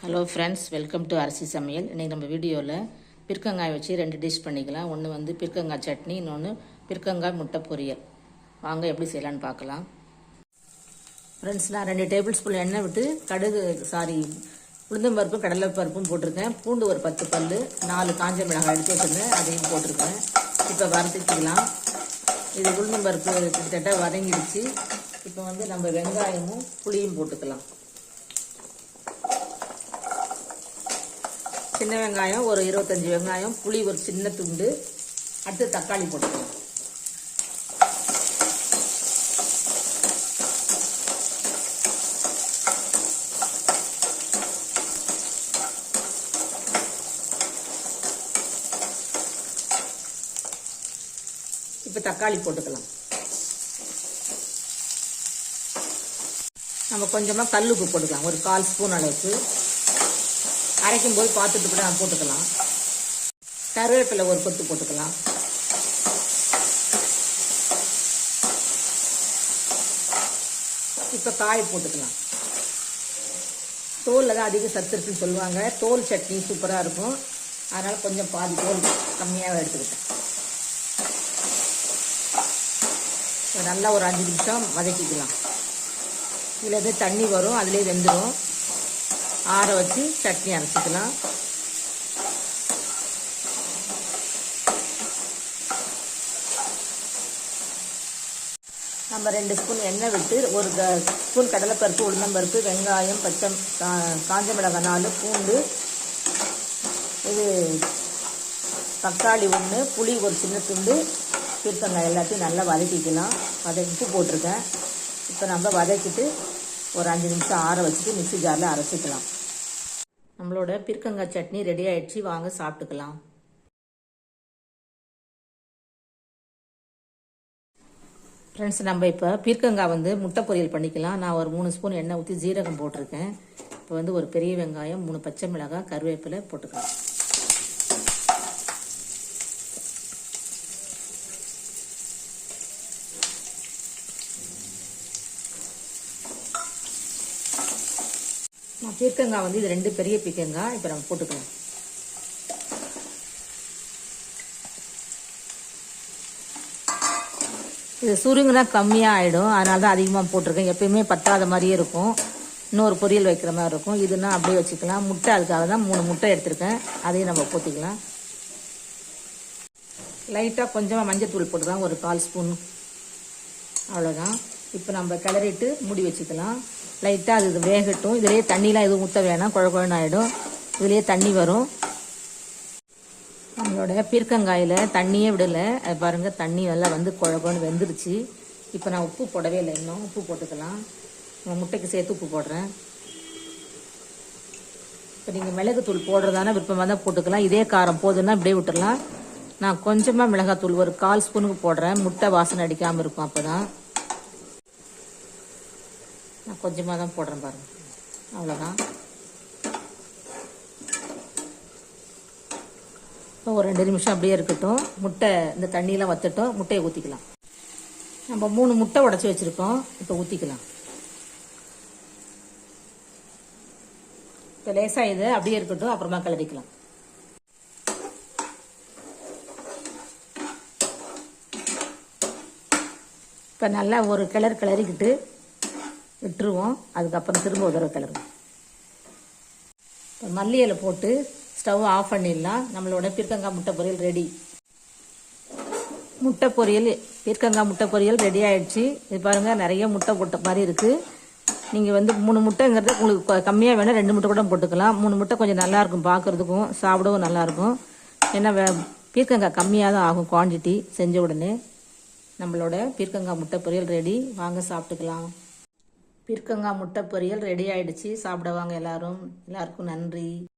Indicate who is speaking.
Speaker 1: Hello friends, welcome to அரிசி சமையல். இன்றைக்கி நம்ம வீடியோவில் பிற்கங்காய் வச்சு 2 டிஷ் பண்ணிக்கலாம். ஒன்று வந்து பிற்கங்காய் சட்னி, இன்னொன்று பிற்கங்காய் முட்டை பொரியல். வாங்க எப்படி செய்யலான்னு பார்க்கலாம். ஃப்ரெண்ட்ஸ், நான் 2 டேபிள் ஸ்பூன் எண்ணெய் விட்டு உளுந்தம்பருப்பும் கடலைப்பருப்பும் போட்டிருக்கேன். பூண்டு ஒரு 10 பல், 4 காஞ்ச மிளகாய் எடுத்து வச்சுருந்தேன், அதையும் போட்டிருக்கேன். இப்போ வறுத்துக்கலாம். இது உளுந்தம்பருப்பு கிட்டத்தட்ட வதங்கிடுச்சு. இப்போ வந்து நம்ம வெங்காயமும் புளியும் போட்டுக்கலாம். சின்ன வெங்காயம் ஒரு 25 வெங்காயம், புளி ஒரு சின்ன துண்டு, அடுத்து தக்காளி போட்டுக்கலாம். இப்போ தக்காளி போட்டுக்கலாம். நம்ம கொஞ்சமாக கல்லுப்பு போட்டுக்கலாம், ஒரு 1/4 ஸ்பூன் அளவுக்கு. அரைக்கும் போது பார்த்துட்டு கூட போட்டுக்கலாம். கருவேப்பிலை ஒரு கொத்து போட்டுக்கலாம். இப்போ காய் போட்டுக்கலாம். தோலில் தான் அதிக சத்து இருக்குன்னு சொல்லுவாங்க. தோல் சட்னி சூப்பராக இருக்கும். அதனால் கொஞ்சம் பாதி தோல் கம்மியாக எடுத்துக்கிட்டேன். நல்லா ஒரு 5 நிமிஷம் வதக்கிக்கலாம். இதில் எது தண்ணி வரும், அதிலே வெந்துடும். ஆற வச்சு சட்னி அரைச்சிக்கலாம். நம்ம 2 ஸ்பூன் எண்ணெய் விட்டு ஒரு ஸ்பூன் கடலைப்பருப்பு, உளுந்தம்பருப்பு, வெங்காயம், காஞ்ச மிளகாய் 4, பூண்டு, இது தக்காளி 1, புளி ஒரு சின்ன துண்டு, பீர்க்கங்காய் எல்லாத்தையும் நல்லா வதக்கிக்கலாம். உப்பு போட்டிருக்கேன். இப்போ நம்ம வதக்கிட்டு ஒரு 5 நிமிஷம் ஆற வச்சுட்டு மிக்ஸி ஜாரில் அரைச்சிக்கலாம். நம்மளோட பீர்க்கங்காய் சட்னி ரெடி ஆயிடுச்சு. வாங்க சாப்பிட்டுக்கலாம். ஃப்ரெண்ட்ஸ், நம்ம இப்போ பீர்க்கங்காய் வந்து முட்டை பொரியல் பண்ணிக்கலாம். நான் ஒரு 3 ஸ்பூன் எண்ணெய் ஊற்றி ஜீரகம் போட்டிருக்கேன். இப்போ வந்து ஒரு பெரிய வெங்காயம், 3 பச்சை மிளகாய், கருவேப்பிலை போட்டுக்கலாம். பீர்க்கங்காய் வந்து இது 2 பெரிய பீர்க்கங்காய். இப்போ நம்ம போட்டுக்கலாம். இது சுருங்குனா கம்மியாக ஆகிடும், அதனால தான் அதிகமாக போட்டிருக்கேன். எப்பயுமே பத்தாத மாதிரியே இருக்கும், இன்னொரு பொரியல் வைக்கிற மாதிரி இருக்கும். இதுனா அப்படியே வச்சுக்கலாம். முட்டை அதுக்காக தான் 3 முட்டை எடுத்திருக்கேன், அதையும் நம்ம போட்டிக்கலாம். லைட்டாக கொஞ்சமாக மஞ்சத்தூள் போட்டுக்கலாம், ஒரு 1/4 ஸ்பூன், அவ்வளோதான். இப்போ நம்ம கிளறிட்டு மூடி வச்சுக்கலாம். லைட்டாக அது வேகட்டும். இதுலேயே தண்ணிலாம் எதுவும் ஊற்ற வேணாம், குழகுழன்னு ஆகிடும். இதுலேயே தண்ணி வரும். நம்மளோட பீர்க்கங்காயில் தண்ணியே விடலை, அது பாருங்கள், தண்ணி நல்லா வந்து குழகுன்னு வெந்துருச்சு. இப்போ நான் உப்பு போடவே இல்லை, இன்னும் உப்பு போட்டுக்கலாம். முட்டைக்கு சேர்த்து உப்பு போடுறேன். இப்போ நீங்கள் மிளகுத்தூள் போடுறதானா விருப்பமாக தான் போட்டுக்கலாம். இதே காரம் போதுன்னா இப்படியே விட்டுடலாம். நான் கொஞ்சமாக மிளகாத்தூள் ஒரு 1/4 ஸ்பூனுக்கு போடுறேன், முட்டை வாசனை அடிக்காமல் இருக்கும். அப்போ தான் நான் கொஞ்சமாக தான் போடுறேன் பாருங்கள், அவ்வளோதான். இப்போ ஒரு 2 நிமிஷம் அப்படியே இருக்கட்டும். முட்டை இந்த தண்ணியெலாம் வற்றட்டும். முட்டையை ஊற்றிக்கலாம். நம்ம 3 முட்டை உடச்சி வச்சுருக்கோம், இப்போ ஊற்றிக்கலாம். இப்போ லேசாக இது அப்படியே இருக்கட்டும், அப்புறமா கிளறிக்கலாம். இப்போ நல்லா ஒரு கிளறிக்கிட்டு விட்டுருவோம். அதுக்கப்புறம் திரும்ப ஒரு தடவை கிளறுவோம். இப்போ மல்லி இலை போட்டு ஸ்டவ் ஆஃப் பண்ணிடலாம். நம்மளோட பீர்க்கங்காய் முட்டை பொரியல் ரெடி. பீர்க்கங்காய் முட்டை பொரியல் ரெடி ஆயிடுச்சு. இது பாருங்கள், நிறைய முட்டை போட்ட மாதிரி இருக்குது. நீங்கள் வந்து 3 முட்டைங்கிறது உங்களுக்கு கம்மியாக வேணால் 2 முட்டை கூட போட்டுக்கலாம். 3 முட்டை கொஞ்சம் நல்லாயிருக்கும், பார்க்குறதுக்கும் சாப்பிடவும் நல்லாயிருக்கும். ஏன்னா பீர்க்கங்காய் கம்மியாக தான் ஆகும் குவான்டிட்டி செஞ்ச உடனே. நம்மளோட பீர்க்கங்காய் முட்டை பொரியல் ரெடி. வாங்க சாப்பிட்டுக்கலாம். பீர்க்கங்காய் முட்டை பொரியல் ரெடி ஆயிடுச்சு. சாப்பிட வாங்க எல்லாரும். எல்லாருக்கும் நன்றி.